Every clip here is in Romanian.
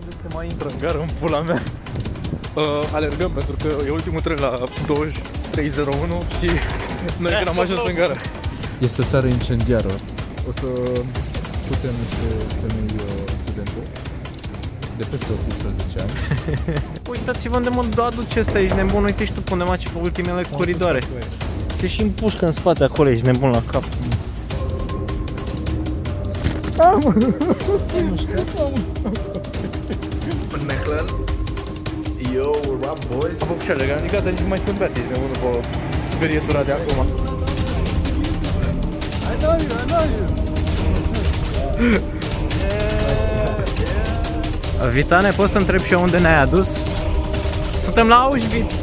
Unde se mai intră în gară, în pula mea? Alergăm pentru că e ultimul tren la 23:01 și noi când am ajuns în gară. Este seară incendiară. O să putem niște femei studente de peste 18 ani. Uitați-vă unde mă aduce ăsta, ești nebun, uite și tu până mă pe ultimele coridoare. Se și împușcă în spate acolo, ești nebun la cap. În Mechelen. Yo, we're up, boys. Am făcut și alergat, gata, nici nu mai sunt beat, ești nebun după sperietura de acum. I know you. Vitane, poți să întreb și eu unde ne-ai adus? Suntem la Auschwitz!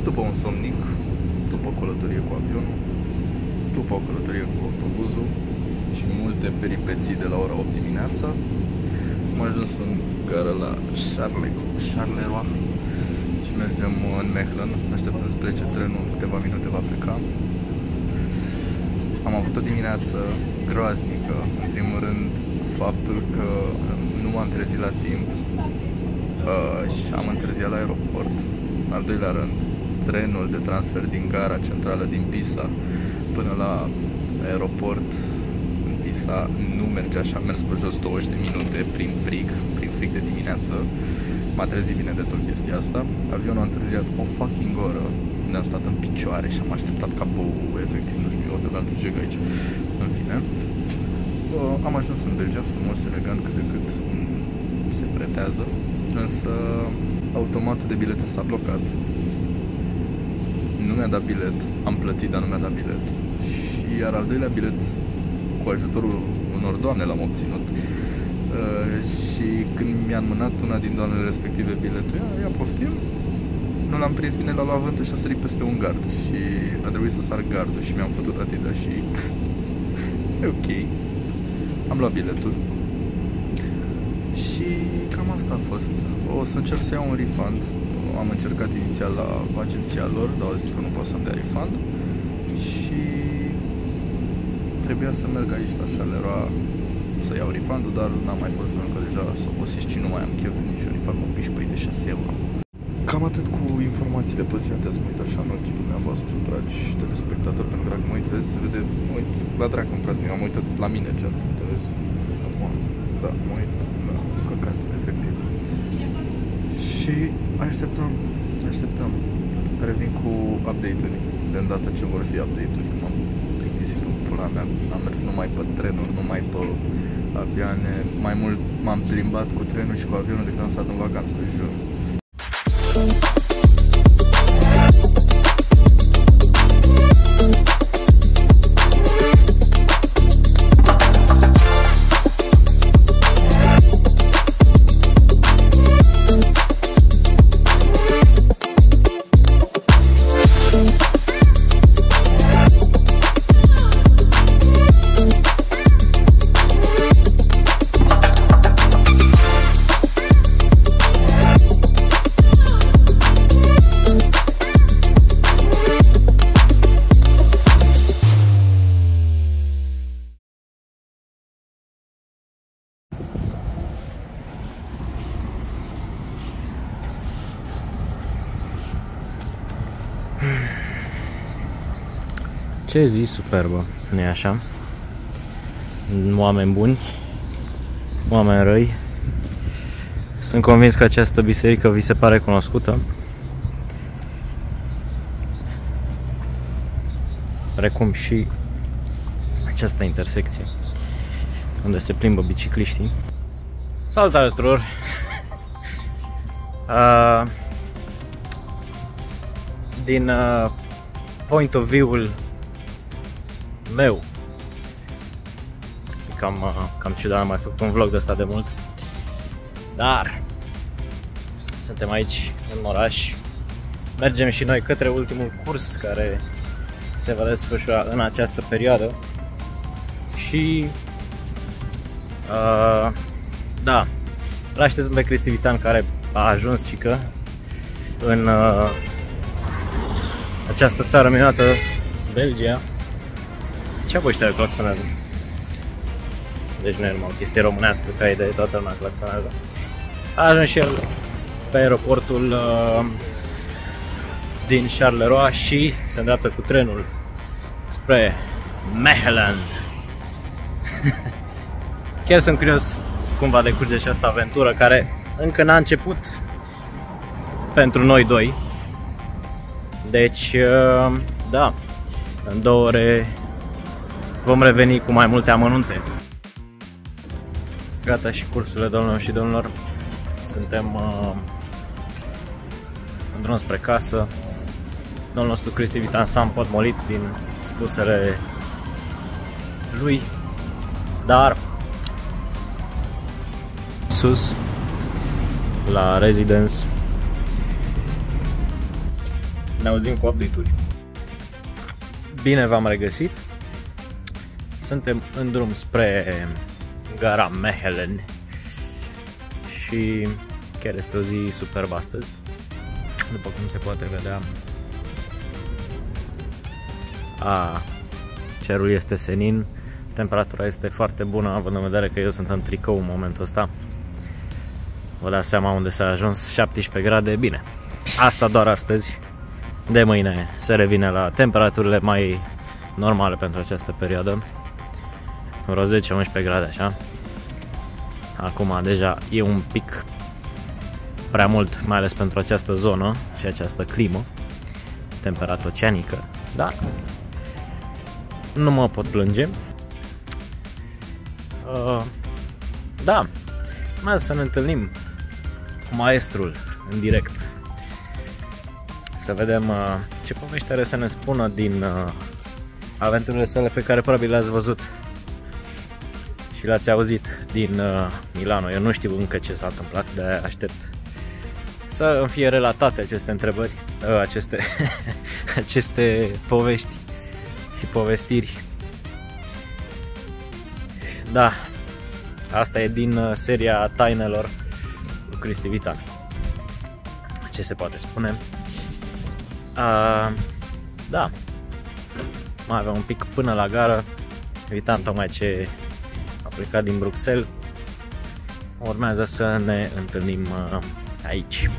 După un somnic, după o călătorie cu avionul, după o călătorie cu autobuzul și multe peripeții de la ora 8 dimineața, am ajuns în gară la Charleroi și mergem în Mechelen, așteptăm să plece trenul, în câteva minute va pleca. Am avut o dimineață groaznică, în primul rând faptul că nu m-am trezit la timp și am întârziat la aeroport. În al doilea rând, trenul de transfer din gara centrală din Pisa până la aeroport în Pisa nu mergea și am mers pe jos 20 de minute prin frig de dimineață. M-a trezit bine de tot chestia asta. Avionul a întârziat o fucking oră. Ne-am stat în picioare și am așteptat ca bou, efectiv, nu știu, eu trebuiam să jeg aici. În fine, am ajuns în Belgia, frumos, elegant, cât de cât se pretează, însă automatul de bilete s-a blocat. Nu mi-a dat bilet, am plătit, dar nu mi-a dat bilet. Și iar al doilea bilet, cu ajutorul unor doamne, l-am obținut. Și când mi-a mânat una din doamnele respective biletul, ia poftim, nu l-am prins bine, l-a luat vântul și a sărit peste un gard. Și a trebuit să sar gardul și mi-am făcut atâta și e ok. Am luat biletul. Și cam asta a fost. O să încerc să iau un refund. Am încercat inițial la agenția lor, dar au zis că nu pot să-mi dea refund. Și trebuia să merg aici la Charleroi să iau refundul, dar n-am mai fost, pentru că deja s-a obosit și nu mai am chef de niciun refund, mă piși pe de 6 euro. Cam atât cu informațiile pe ziua de azi. Mă uit așa în ochii dumneavoastră, dragi telespectatori, pentru că dacă mă uit, vezi, se vede, mă uit la dracu în praznic, am uitat la mine, gen, te vezi? Acum, da, mă uit, da, căcat, efectiv. Și așteptăm. Revin cu update-uri, de îndată ce vor fi update-uri. M-am plictisit în pula mea, am mers numai pe trenuri, numai pe avioane. Mai mult m-am plimbat cu trenul și cu avionul decât am stat în vacanță, jur. Ce zi superbă, nu-i așa? Oameni buni, oameni răi. Sunt convins că această biserică vi se pare cunoscută. precum și această intersecție unde se plimbă bicicliștii. Salutare tuturor! Din point of view-ul meu, cam ciudat, am mai făcut un vlog de ăsta de mult, dar suntem aici în oraș, mergem și noi către ultimul curs care se va desfășura în această perioadă și da, îl așteptăm pe Cristi Vitan, care a ajuns cică în această țară minunată, Belgia. Ce voi ăștia claxonează? Deci nu e numai o chestie românească, ca idee, toată lumea claxonează. A ajuns și el pe aeroportul din Charleroi și se îndreaptă cu trenul spre Mechelen. Chiar sunt curios cum va decurge această aventură, care încă n-a început pentru noi doi. Deci, da, în 2 ore vom reveni cu mai multe amănunte. Gata și cursurile, doamnelor și domnilor. Suntem în drum spre casă. Domnul nostru Cristi Vitan s-a împotmolit din spusele lui, dar sus la residence ne auzim cu update-uri. Bine v-am regăsit. Suntem în drum spre gara Mechelen și chiar este o zi superbă astăzi. După cum se poate vedea, cerul este senin, temperatura este foarte bună, având în vedere că eu sunt în tricou în momentul ăsta. Vă dați seama unde s-a ajuns, 17 grade, bine. Asta doar astăzi. De mâine se revine la temperaturile mai normale pentru această perioadă. Vreo 10-11 grade așa. Acum deja e un pic prea mult, mai ales pentru această zonă și această climă, temperată oceanică, dar nu mă pot plânge. Da, mai să ne întâlnim cu maestrul în direct, să vedem ce povești are să ne spună din aventurile sale pe care probabil le-ați văzut și le-ați auzit din Milano. Eu nu știu încă ce s-a întâmplat, de aștept să îmi fie relatate aceste întrebări, aceste povești și povestiri. Da, asta e din seria Tainelor lui Cristi Vitan. Ce se poate spune? Da, mai avem un pic până la gară. Vitan tocmai ce a plecat din Bruxelles. Urmează să ne întâlnim aici.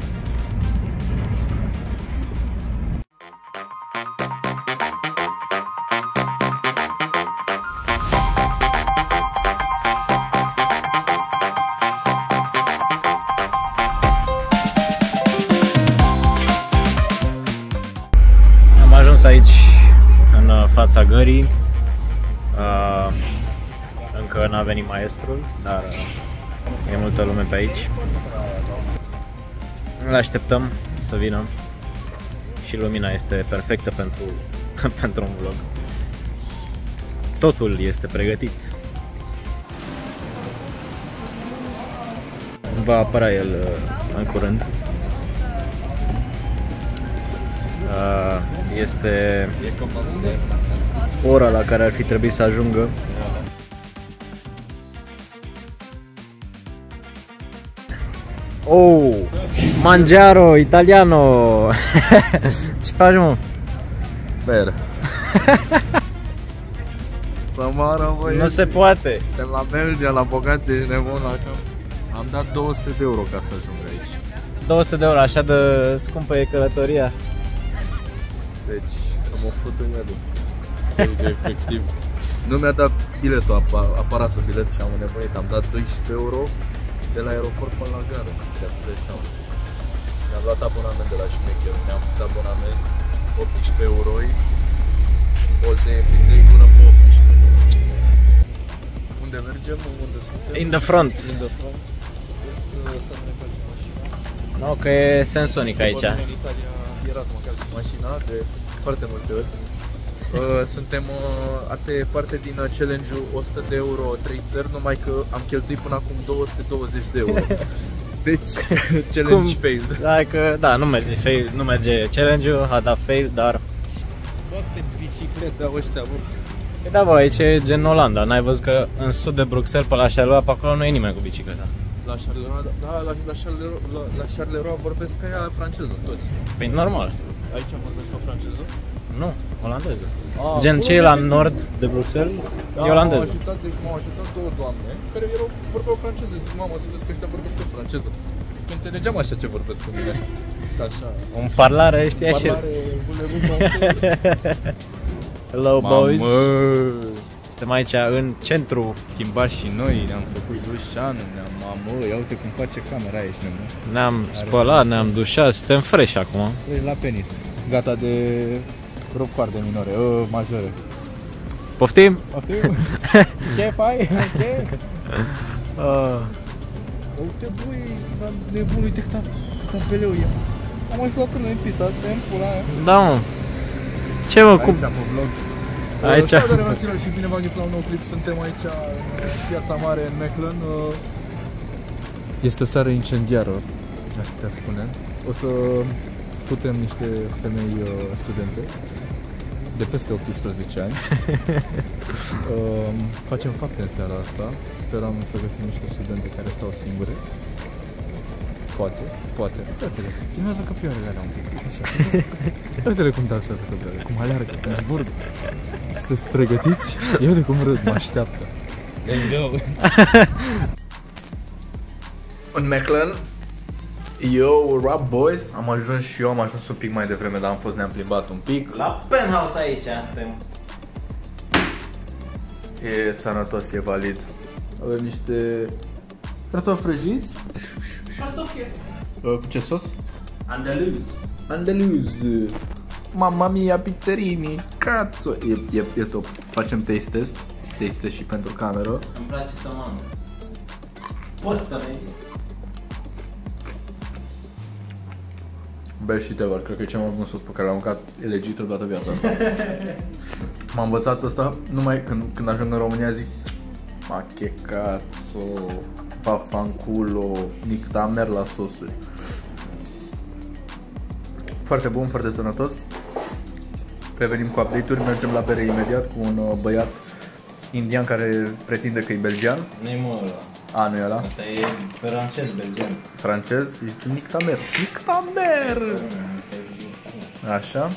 Am ajuns aici în fața gării. Încă n-a venit maestrul, dar e multă lume pe aici. Îl așteptăm să vină și lumina este perfectă pentru un vlog. Totul este pregătit. Va apărea el în curând. Este ora la care ar fi trebuit să ajungă. Oh, mangiaro italiano. Ce faci, mă? Bere. Să moară, băi. Nu se poate. Suntem la Belgia, la bogați, ești nebun. Am dat 200 de euro ca să ajung aici. 200 de euro, așa de scumpă e călătoria. Deci să mă fut în gândul. Deci, efectiv. Nu mi-a dat biletul, aparatul bilet și am înnebunit. Am dat 12 euro de la aeroport până la gară, ca să dai seama. Și mi-am luat abonament de la șmecher. Mi-am făcut abonament 18 euro, all day, every day, până pe 18. Unde mergem? Unde suntem? In the front. In the front. Să ne încălzim mașina. No, că e sensonic aici. În Italia era să mă încălzim mașina de foarte multe ori. Suntem, asta e parte din challenge-ul 100 de euro 3 țări, numai că am cheltuit până acum 220 de euro. Deci, challenge failed. Da, nu merge challenge-ul, a dat fail, dar... Toate bicicleta ăștia, bă. Da, bă, aici e gen Olanda, n-ai văzut că în sud de Bruxelles, pe la Charleroi, pe acolo nu e nimeni cu bicicleta. La Charleroi, da, la Charleroi vorbesc ca ea franceză, toți. Păi normal. Aici am văzut o franceză? Nu, olandeză. Gen cei la nord de Bruxelles, e olandeză. M-au ajutat două doamne care vorbeau franceză. Zic, mamă, să vezi că ăștia vorbesc tot franceză. Că înțelegeam așa ce vorbesc cu mine. Așa. Un parlare, știi așa. Hello, boys. Suntem aici în centru. Schimbat și noi, ne-am făcut dușanul, mamă, ia uite cum face camera aici, nu? Ne-am spălat, ne-am dușat, suntem fresh acum. La penis. Gata de rup coarde minore, majore. Poftim? Poftim? Ce fai? Ce? Uite, băi, nebun, uite cât peleu e. Am ajuns la până în pisat, te-am pula aia. Da, mă. Ce mă, cum? Aici, pe vlog. Aici. Salutare, fraților, și bine v-am găsit la un nou clip. Suntem aici în Piața Mare, în Mechelen. Este o seară incendiară, aș putea spune. O să futem niște femei studente de peste 18 ani. Facem fapte în seara asta. Sperăm să găsim niște studente care stau singure. Poate. Uite-le, filmează căprioarele alea un pic. Așa. Uite-le cum dansează căprioarele, cum aleargă, cum zburdă. Sunteți pregătiți? Eu de cum râd, mă așteaptă. Let's go! În Mechelen, rap boys. Am ajuns și eu, am ajuns un pic mai devreme, dar ne-am plimbat un pic. La penthouse aici suntem. E sănătos, e valid. Avem niște cartofi prăjiți. Cartofi. Cu ce sos? Andaluz. Mamma mia, pizzerini, cazzo. E top. Facem taste test și pentru cameră. Îmi place să mănânc. Postă-ne. Best shit ever, cred că e cel mai bun sos pe care l-am mâncat legit toată viața asta. M-am învățat asta numai când ajung în România zic ma che cazzo, vaffanculo, nictamer la sosuri. Foarte bun, foarte sănătos. Revenim cu update-uri, mergem la bere imediat cu un băiat indian care pretinde că e belgian. Nu-i mă ăla. A, nu e ăla? Asta e francez, belgian. Francez, îi zicem nictamer. Nictamer! Așa.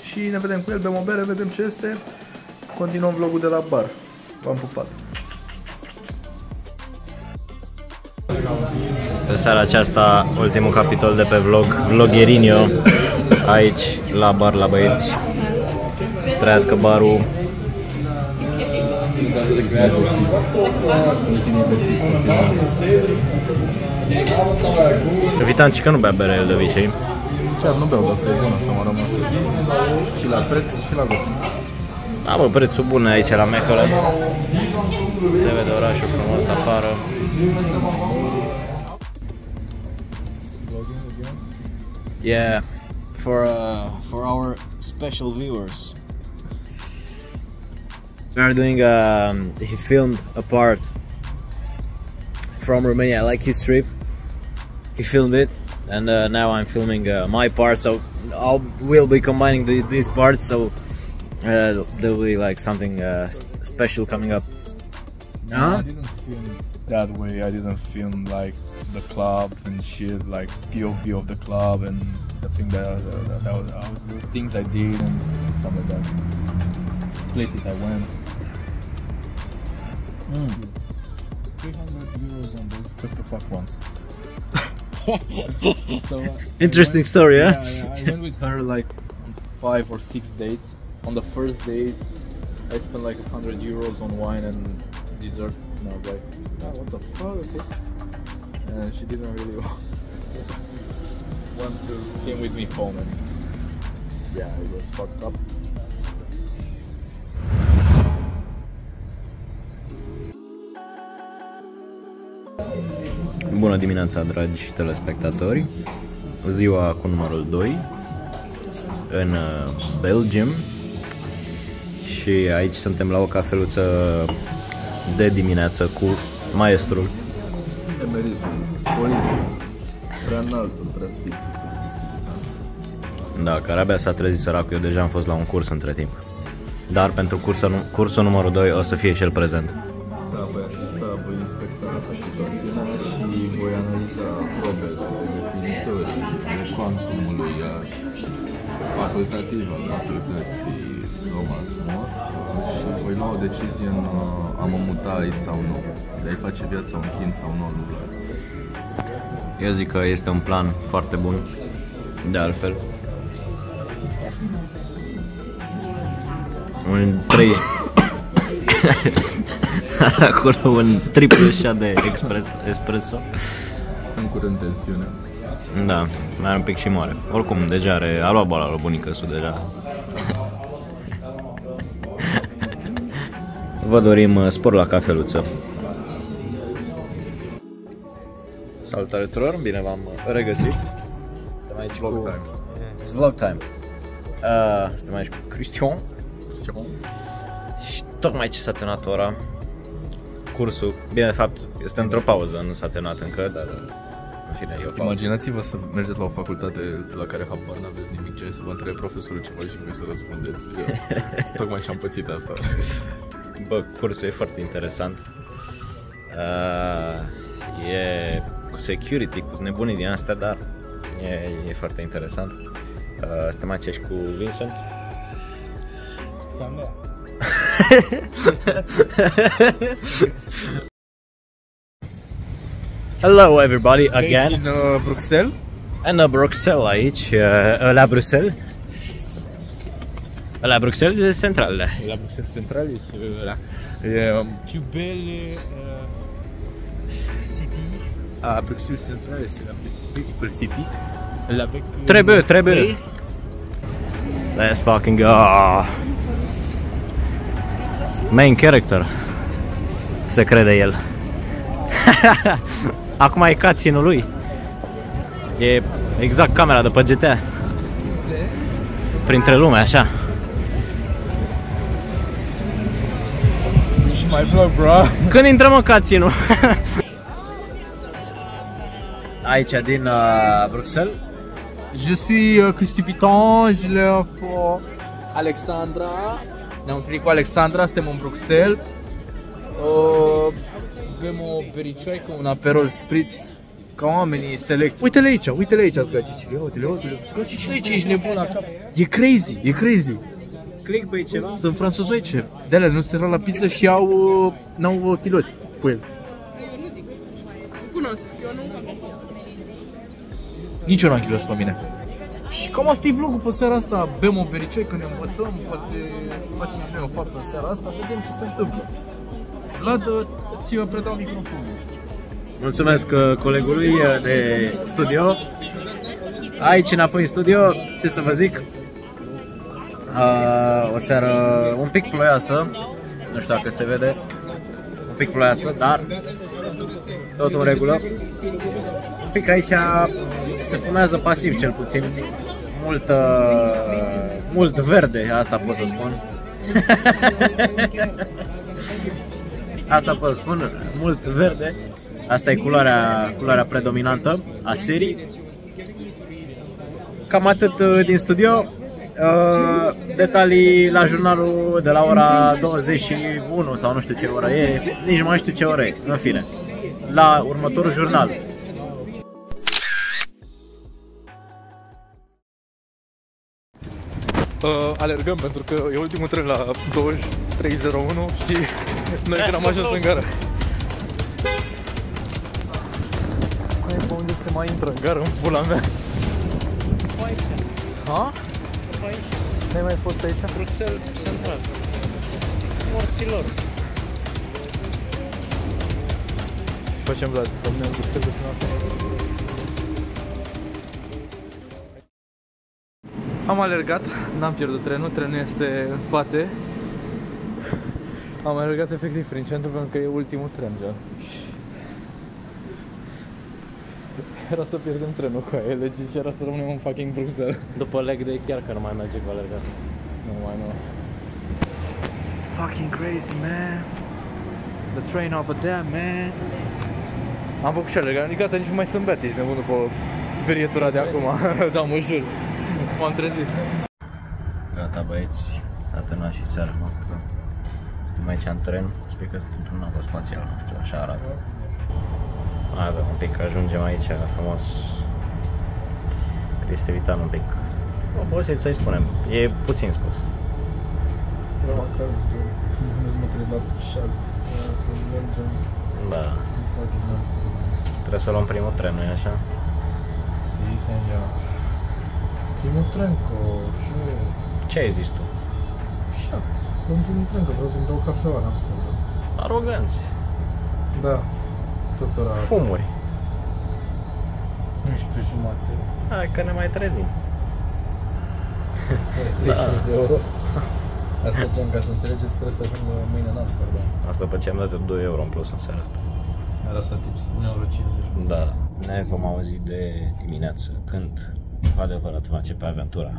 Și ne vedem cu el, bem o bere, vedem ce este. Continuăm vlogul de la bar. V-am pupat. Pe seara aceasta, ultimul capitol de pe vlog, Vlogherinho, aici la bar la băieți. Trăiască barul. Evitant că nu bea bere el de obicei. Chiar nu beau, dar asta e bună să mă rămas. Și la preț și la gust. Da, bă, prețul bun aici la Mechelen. Se vede orașul frumos afară. Yeah, for our special viewers. We are doing he filmed a part from Romania. I like his trip. He filmed it, and now I'm filming my part. So we'll be combining these parts. So there'll be like something special coming up. No, I didn't film that way. I didn't film like the club and shit, like POV of the club and the thing that was the things I did and something like that. Places I went. 300 euros on this just to fuck once. So, Interesting story, yeah? Yeah, I went with her like on 5 or 6 dates. On the first date, I spent like 100 euros on wine and dessert, and I was like, oh, what the fuck? Okay. And she didn't really want to came with me home, and yeah, it was fucked up. Bună dimineața, dragi telespectatori! Ziua cu numărul 2 în Belgium și aici suntem la o cafeluță de dimineață cu maestrul. Emerismul, spoiler, prea înaltul, prea sfițit. Da, care abia s-a trezit săracul, eu deja am fost la un curs între timp. Dar pentru cursul numărul 2 o să fie și el prezent. Da, voi asista, voi inspecta situațiunea și voi analiza probele definitorii de cuantumului facultativ al facultății Thomas More și voi lua o decizie în a mă muta aici sau nu, de a-i face viața un chin sau nu lui. Eu zic că este un plan foarte bun, de altfel. Un 3 acolo un triplu shot de espresso. În curând tensiune. Da, mai are un pic și moare. Oricum, deja a luat boala la bunicăsul deja. Vă dorim spor la cafeluță. Salutare tuturor, bine v-am regăsit. Suntem aici Vlog cu... time. It's vlog time. Suntem aici cu Cristian. Și tocmai ce s-a terminat ora. Cursul, bine, de fapt, este într-o pauză, nu s-a terminat încă, dar în fine, e o pauză. Imaginați-vă să mergeți la o facultate la care habar n-aveți nimic, ce să vă întrebe profesorul ceva și voi să răspundeți. Tocmai ce am pățit asta. Bă, cursul e foarte interesant. E cu security, cu nebunii din astea, dar e foarte interesant. Suntem aici cu Vincent. Da. Hello everybody again. În Bruxelles? În Bruxelles aici, la Bruxelles. La Bruxelles central. La Bruxelles centrale, c'est E plus belle city. a Bruxelles centrale, c'est la beautiful city. Avec Trebuie. Let's fucking go. Main character. Se crede el. Acum e cutscene-ul lui. E exact camera de pe GTA. Printre lume, așa. my vlog, bro. Când intrăm în cutscene-ul? Aici din Bruxelles. Je suis Cristi Viton, je l'ai fait Alexandra. Ne-am întâlnit cu Alexandra, suntem în Bruxelles. Bem o bericioaică, un aperol spritz, ca oamenii selecți. Uite-le aici, zgacicile, uite-le, zgacicile aici, ești nebun la cap. E crazy. Clickbait ceva? Sunt franțuzoice, de-alea nu se rau la pistă și n-au chiloți cu el. Cunosc, eu nu fac asta. Nici eu n-am chiloți pe mine. Și cam asta e vlogul pe seara asta. Bem o bericioaică, ne îmbătăm, poate facem și noi o faptă în seara asta, vedem ce se întâmplă. Vlad, ți vă predau microfonul. Mulțumesc colegului de studio. Aici înapoi în studio, ce să vă zic? O seară un pic ploioasă, nu știu dacă se vede, un pic ploioasă, dar tot în regulă. Un pic aici se fumează pasiv cel puțin, mult verde, asta pot să spun. Asta pot să spun, mult verde. Asta e culoarea predominantă a serii. Cam atât din studio. Detalii la jurnalul de la ora 21 sau nu știu ce oră e, nici nu mai știu ce oră e, în fine, la următorul jurnal. Alergăm pentru că e ultimul tren la 23:01 și noi când am ajuns în gară. Mai pe unde se mai intră în gară, în pula mea? Ha? N-ai mai fost aici? Bruxelles central. Morților. Ce facem, Vlad? Domnule, în Bruxelles de Am alergat, n-am pierdut trenul este în spate. Am alergat efectiv prin centru pentru că e ultimul tren, gen. era să pierdem trenul cu aia, legit, și era să rămânem în fucking Bruxelles. După leg day chiar că nu mai merge cu alergat. Nu. Fucking crazy, man. The train over there, man. Am făcut și alergat, adică nici nu mai sunt beat, ești nebun după sperietura de acum. Da, mă jur. M-am trezit. Gata băieți, s-a terminat și seara noastră. Suntem aici în tren, sper că sunt într-un navă spațial, nu știu, așa arată. Mai avem un pic, ajungem aici, frumos. Cristi Vitan un pic obosit, să-i spunem, e puțin spus. Vreau acasă, nu mă trezi la 6, să mergem, Da, să fucking Amsterdam. trebuie să luăm primul tren, nu-i așa? Si, senor. Primul tren cu... Ce ai zis tu? Shut. Luăm primul tren, că vreau să-mi dau cafeaua în Amsterdam. Aroganți, Da, tot ora... fumuri. 11:30. Hai că ne mai trezim. 35 de euro. Asta geam, ca să înțelegeți, trebuie să ajung mâine în Amsterdam. Asta după ce am dat 2 euro în plus în seara asta. Era să tips 1,50 euro. Da, ne vom auzi de dimineață când cu adevărat va începe aventura.